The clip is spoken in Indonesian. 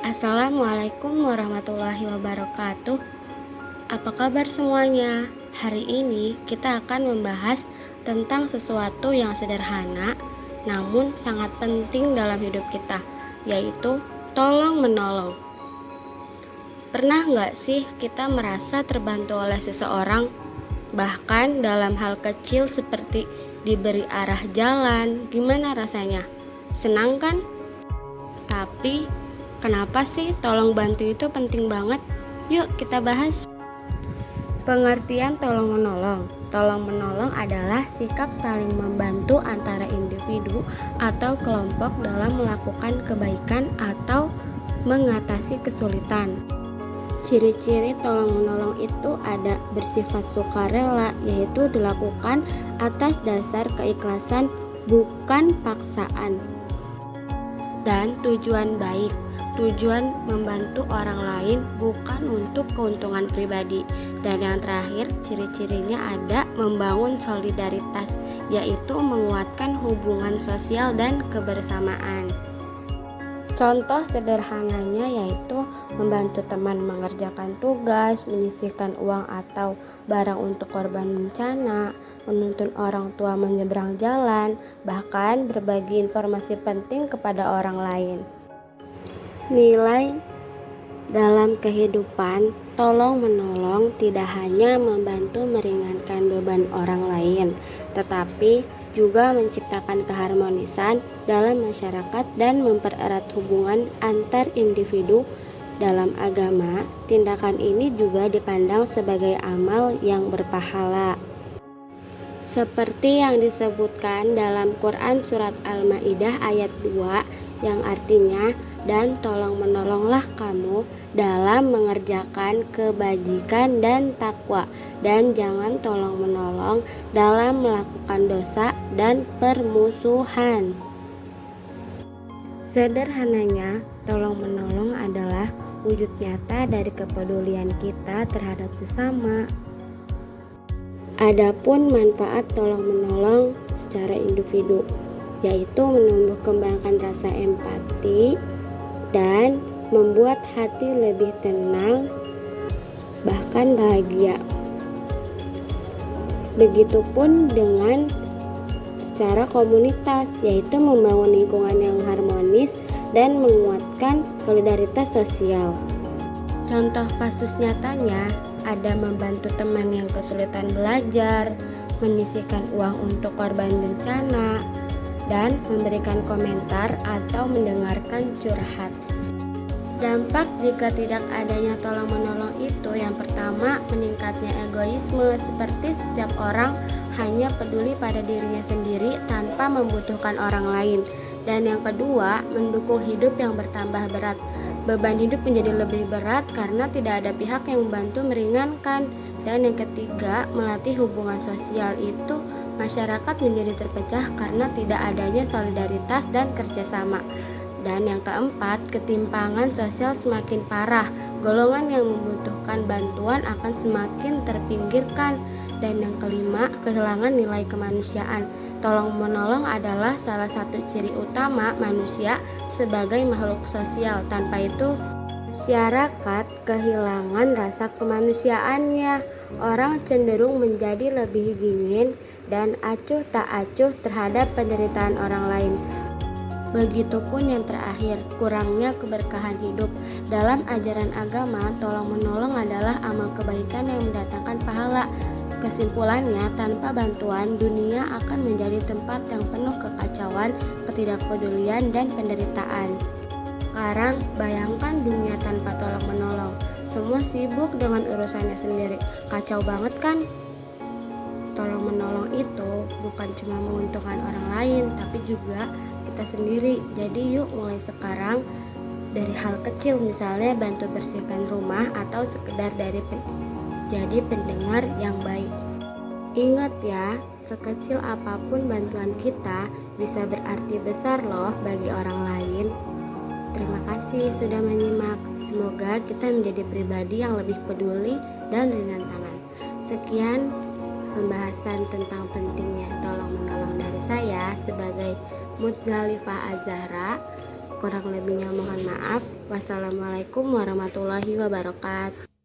Assalamualaikum warahmatullahi wabarakatuh. Apa kabar semuanya? Hari ini kita akan membahas tentang sesuatu yang sederhana namun sangat penting dalam hidup kita, yaitu tolong menolong. Pernah nggak sih kita merasa terbantu oleh seseorang? Bahkan dalam hal kecil seperti diberi arah jalan, gimana rasanya? Senang kan? Tapi kenapa sih tolong bantu itu penting banget? Yuk kita bahas. Pengertian tolong menolong. Tolong menolong adalah sikap saling membantu antara individu atau kelompok dalam melakukan kebaikan atau mengatasi kesulitan. Ciri-ciri tolong menolong itu ada bersifat sukarela, yaitu dilakukan atas dasar keikhlasan bukan paksaan, dan tujuan baik. Tujuan membantu orang lain bukan untuk keuntungan pribadi. Dan yang terakhir, ciri-cirinya ada membangun solidaritas, yaitu menguatkan hubungan sosial dan kebersamaan. Contoh sederhananya yaitu membantu teman mengerjakan tugas, menyisihkan uang atau barang untuk korban bencana, menuntun orang tua menyeberang jalan, bahkan berbagi informasi penting kepada orang lain. Nilai dalam kehidupan, tolong menolong tidak hanya membantu meringankan beban orang lain, tetapi juga menciptakan keharmonisan dalam masyarakat dan mempererat hubungan antar individu. Dalam agama, tindakan ini juga dipandang sebagai amal yang berpahala. Seperti yang disebutkan dalam Quran surat Al-Maidah ayat 2 yang artinya, dan tolong menolonglah kamu dalam mengerjakan kebajikan dan takwa, dan jangan tolong menolong dalam melakukan dosa dan permusuhan. Sederhananya, tolong menolong adalah wujud nyata dari kepedulian kita terhadap sesama. Adapun manfaat tolong menolong secara individu, yaitu menumbuh kembangkan rasa empati dan membuat hati lebih tenang, bahkan bahagia. Begitupun dengan secara komunitas, yaitu membangun lingkungan yang harmonis dan menguatkan solidaritas sosial. Contoh kasus nyatanya ada membantu teman yang kesulitan belajar, menyisihkan uang untuk korban bencana, dan memberikan komentar atau mendengarkan curhat. Dampak jika tidak adanya tolong menolong itu, yang pertama, meningkatnya egoisme, seperti setiap orang hanya peduli pada dirinya sendiri tanpa membutuhkan orang lain. Dan yang kedua, mendukung hidup yang bertambah berat. Beban hidup menjadi lebih berat karena tidak ada pihak yang membantu meringankan. Dan yang ketiga, melatih hubungan sosial itu masyarakat menjadi terpecah karena tidak adanya solidaritas dan kerjasama. Dan yang keempat, ketimpangan sosial semakin parah. Golongan yang membutuhkan bantuan akan semakin terpinggirkan. Dan yang kelima, kehilangan nilai kemanusiaan. Tolong menolong adalah salah satu ciri utama manusia sebagai makhluk sosial. Tanpa itu, masyarakat kehilangan rasa kemanusiaannya. Orang cenderung menjadi lebih dingin dan acuh tak acuh terhadap penderitaan orang lain. Begitupun yang terakhir, kurangnya keberkahan hidup. Dalam ajaran agama, tolong menolong adalah amal kebaikan yang mendatangkan pahala. Kesimpulannya, tanpa bantuan, dunia akan menjadi tempat yang penuh kekacauan, ketidakpedulian, dan penderitaan. Sekarang, bayangkan dunia tanpa tolong menolong. Semua sibuk dengan urusannya sendiri. Kacau banget kan? Tolong menolong itu bukan cuma menguntungkan orang lain, tapi juga kita sendiri. Jadi yuk mulai sekarang dari hal kecil, misalnya bantu bersihkan rumah atau sekedar jadi pendengar yang baik. Ingat ya, sekecil apapun bantuan kita bisa berarti besar loh bagi orang lain. Terima kasih sudah menyimak. Semoga kita menjadi pribadi yang lebih peduli dan ringan tangan. Sekian pembahasan tentang pentingnya tolong menolong dari saya sebagai Mudzalifah Az-Zahra. Kurang lebihnya mohon maaf. Wassalamualaikum warahmatullahi wabarakatuh.